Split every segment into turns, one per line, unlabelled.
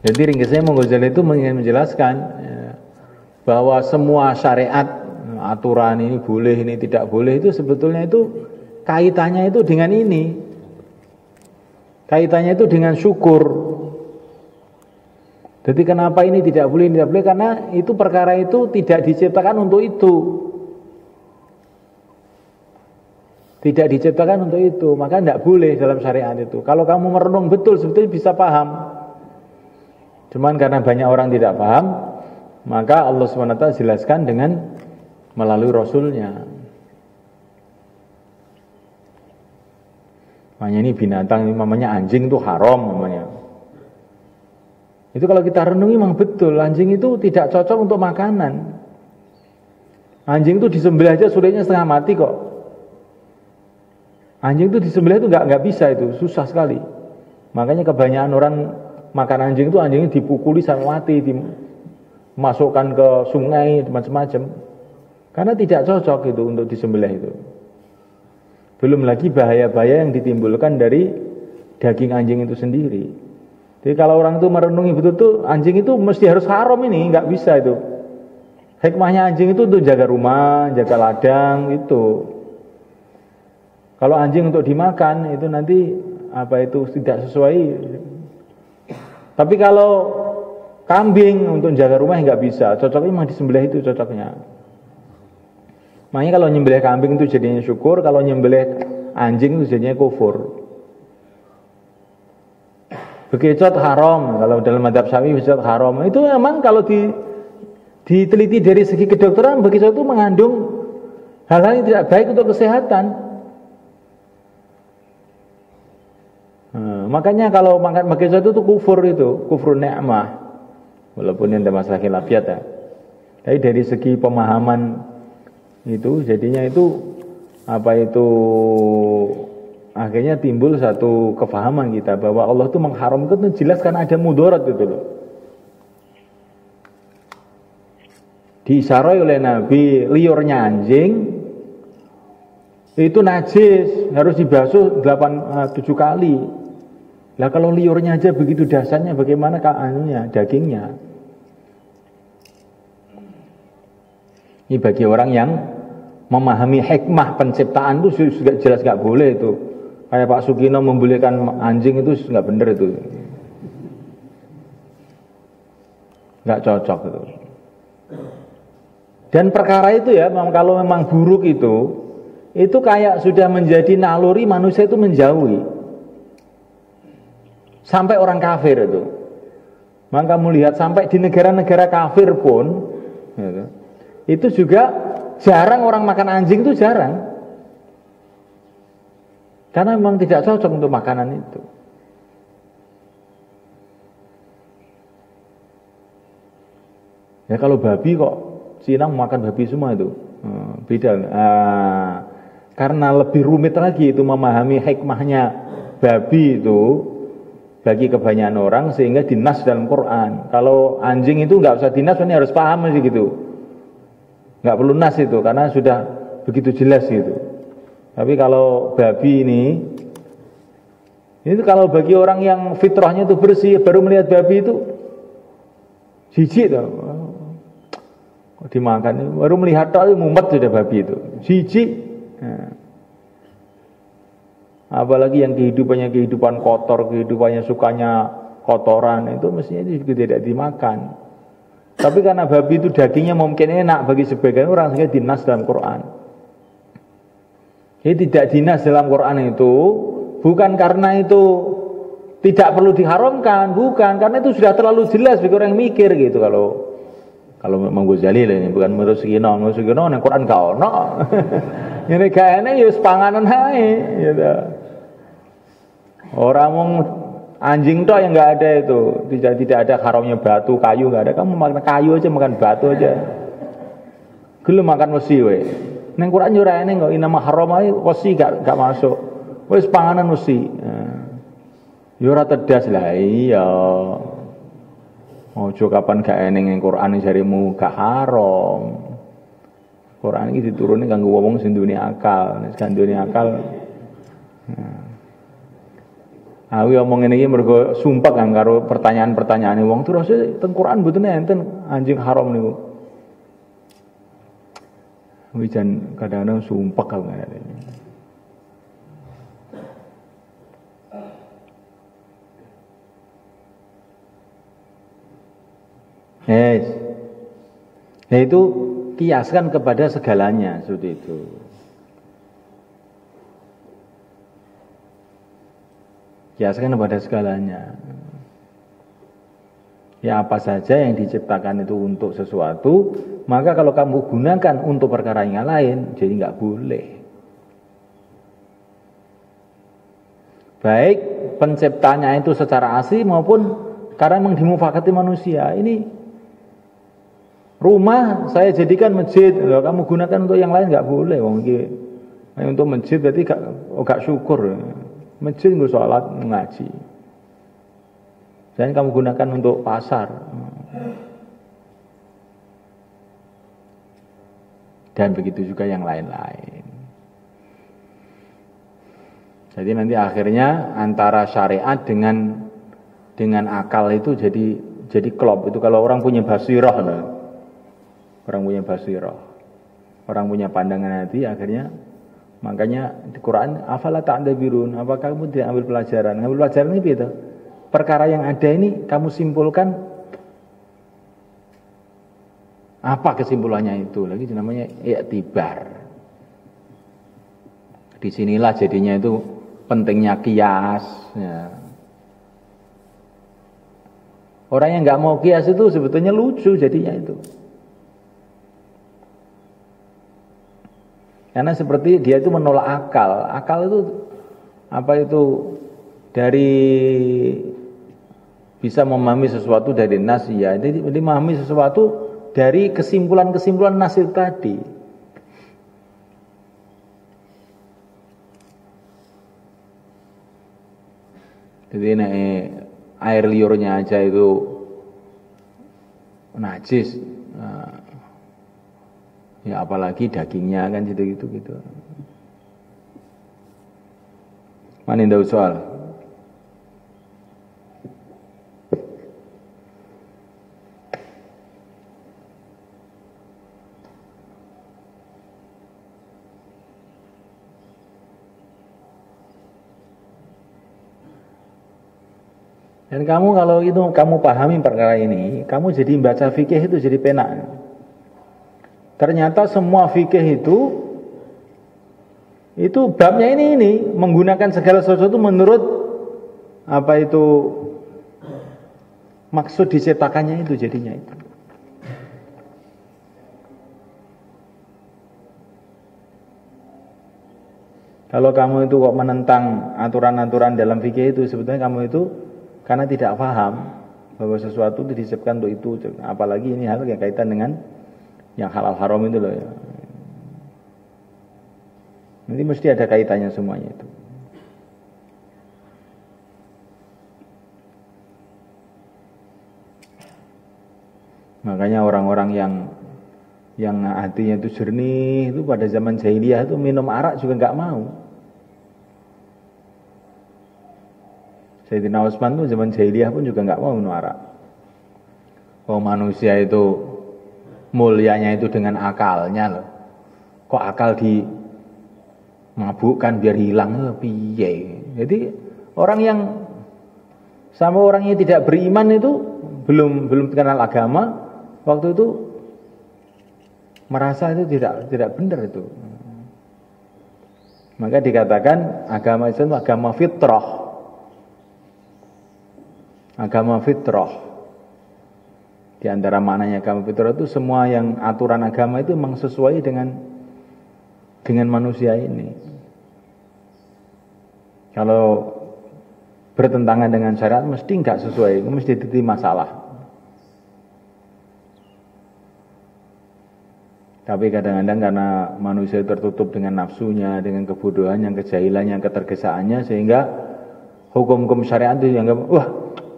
Jadi ringkasnya Imam Ghazali itu ingin menjelaskan bahwa semua syariat, aturan ini boleh, ini tidak boleh, itu sebetulnya itu kaitannya itu dengan ini. Kaitannya itu dengan syukur. Jadi kenapa ini tidak boleh, karena itu perkara itu tidak diciptakan untuk itu. Tidak diciptakan untuk itu, maka tidak boleh dalam syariat itu. Kalau kamu merenung betul, sebetulnya bisa paham. Cuman karena banyak orang tidak paham, maka Allah SWT jelaskan dengan melalui Rasulnya. Makanya ini binatang, ini namanya anjing itu haram namanya. Itu kalau kita renungi memang betul, anjing itu tidak cocok untuk makanan. Anjing itu disembelih aja sulitnya setengah mati kok. Anjing itu disembelih itu nggak bisa, itu susah sekali. Makanya kebanyakan orang makan anjing itu anjingnya dipukuli sampai mati, dimasukkan ke sungai macam-macam. Karena tidak cocok itu untuk disembelih itu. Belum lagi bahaya-bahaya yang ditimbulkan dari daging anjing itu sendiri. Jadi kalau orang itu merenungi betul tuh anjing itu mesti harus haram ini, nggak bisa itu. Hikmahnya anjing itu untuk jaga rumah, jaga ladang itu. Kalau anjing untuk dimakan itu nanti itu tidak sesuai. Tapi kalau kambing untuk jaga rumah nggak bisa, cocoknya memang disembelih itu cocoknya. Makanya kalau nyembelih kambing itu jadinya syukur, kalau nyembelih anjing itu jadinya kufur. Bekicot haram, kalau dalam madzhab Syafi'i bekicot haram. Itu memang kalau diteliti dari segi kedokteran, bekicot itu mengandung hal-hal yang tidak baik untuk kesehatan. Makanya kalau makan bekicot itu kufur ni'mah. Walaupun ini ada masalah khilafiyat ya. Tapi dari segi pemahaman itu jadinya itu akhirnya timbul satu kefahaman kita bahwa Allah itu mengharamkan itu jelas karena ada mudarat gitu loh. Diisyarai oleh Nabi liurnya anjing itu najis, harus dibasuh 7 kali. Lah kalau liurnya aja begitu dasarnya, bagaimana dagingnya? Ini bagi orang yang memahami hikmah penciptaan itu sudah jelas nggak boleh itu. Kayak Pak Sukino membolehkan anjing itu nggak benar itu, nggak cocok itu. Dan perkara itu ya, kalau memang buruk itu kayak sudah menjadi naluri manusia itu menjauhi. Sampai orang kafir itu. Maka kamu lihat sampai di negara-negara kafir pun gitu, itu juga jarang orang makan anjing, itu jarang. Karena memang tidak cocok untuk makanan itu. Ya kalau babi kok Cina makan babi semua itu. Beda. Karena lebih rumit lagi itu memahami hikmahnya babi itu bagi kebanyakan orang sehingga dinas dalam Quran. Kalau anjing itu nggak usah dinas, ini harus paham sih gitu. Nggak perlu nas itu karena sudah begitu jelas gitu. Tapi kalau babi ini kalau bagi orang yang fitrahnya itu bersih baru melihat babi itu jijik tuh. Dimakan baru melihat itu mumet sudah babi itu. Jijik. Nah. Apalagi yang kehidupan kotor, kehidupannya sukanya kotoran, itu mestinya itu juga tidak dimakan. Tapi karena babi itu dagingnya mungkin enak bagi sebagian orang sehingga dinas dalam Quran. Jadi tidak dinas dalam Quran itu bukan karena itu tidak perlu diharamkan, bukan, karena itu sudah terlalu jelas bagi orang yang mikir gitu. Kalau Imam Ghazali ini bukan menurut Sugino yang Quran kau no. Ini kayaknya ya panganan ae gitu. Orang mau anjing toh yang nggak ada itu, tidak ada haramnya batu, kayu nggak ada. Kamu makan kayu aja, makan batu aja. Gelem makan wesi we. Neng Quran nyurane kok inama haram ae wesi gak masuk. Wis panganan wesi. Ya ora tedas lah iya. Ojo kapan gak eneng ning Quran jarimu gak haram. Quran iki dituruni kanggo wong sing duwe akal, nek gak duwe akal. Aku omong ngene iki mergo sumpah kan karo pertanyaan-pertanyaane wong terus teng Quran mboten enten anjing haram niku. Wijan kadang-kadang sumpah aku ngene. Yes. Nah itu kiaskan kepada segalanya seperti itu. Kiaskan kepada segalanya. Ya apa saja yang diciptakan itu untuk sesuatu, maka kalau kamu gunakan untuk perkara yang lain, jadi nggak boleh. Baik penciptanya itu secara asli maupun karena memang dimufakati manusia. Ini rumah saya jadikan masjid, kamu gunakan untuk yang lain nggak boleh. Untuk masjid berarti gak syukur. Masjid nggak sholat ngaji. Jangan kamu gunakan untuk pasar. Dan begitu juga yang lain-lain. Jadi nanti akhirnya antara syariat dengan akal itu jadi klop. Itu kalau orang punya basirah, orang punya basirah, orang punya pandangan hati, akhirnya makanya di Quran afala ta'tabirun, apakah kamu tidak ambil pelajaran? Ambil pelajaran ini gitu. Perkara yang ada ini kamu simpulkan apa kesimpulannya itu? Lagi namanya i'tibar. Disinilah jadinya itu pentingnya kias. Ya. Orang yang nggak mau kias itu sebetulnya lucu jadinya itu. Karena seperti dia itu menolak akal. Akal itu apa itu dari bisa memahami sesuatu dari nas ya. Jadi memahami sesuatu dari kesimpulan-kesimpulan nas itu tadi. Jadi air liurnya aja itu najis. Ya apalagi dagingnya kan gitu. Mana yang soal? Dan kamu kalau itu kamu pahami perkara ini, kamu jadi baca fikih itu jadi penak. Ternyata semua fikih itu babnya ini menggunakan segala sesuatu menurut apa itu maksud diciptakannya itu jadinya itu. Kalau kamu itu kok menentang aturan-aturan dalam fikih itu, sebetulnya kamu itu karena tidak paham bahwa sesuatu itu diciptakan untuk itu. Apalagi ini hal yang kaitan dengan yang halal haram itu loh ya. Nanti mesti ada kaitannya semuanya itu. Makanya orang-orang yang hatinya itu jernih itu pada zaman jahiliyah itu minum arak juga nggak mau. Sayyidina Utsman tuh zaman jahiliyah pun juga nggak mau minum arak. Oh manusia itu mulianya itu dengan akalnya loh. Kok akal dimabukkan biar hilang piye. Jadi orang yang sama orang yang tidak beriman itu belum kenal agama, waktu itu merasa itu tidak benar itu. Maka dikatakan agama Islam itu agama fitrah. Agama fitrah. Di antara maknanya agama fitrah itu semua yang aturan agama itu memang sesuai dengan manusia ini. Kalau bertentangan dengan syariat mesti enggak sesuai, mesti jadi masalah. Tapi kadang-kadang karena manusia tertutup dengan nafsunya, dengan kebodohannya, kejahilannya, ketergesaannya, sehingga hukum-hukum syariat itu dianggap wah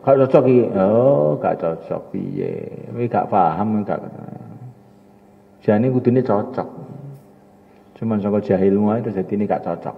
gak cocok iki. Oh, gak cocok piye. Kowe gak paham gak. Jane kudune cocok. Cuman saka jahilmu itu jadi ini gak cocok.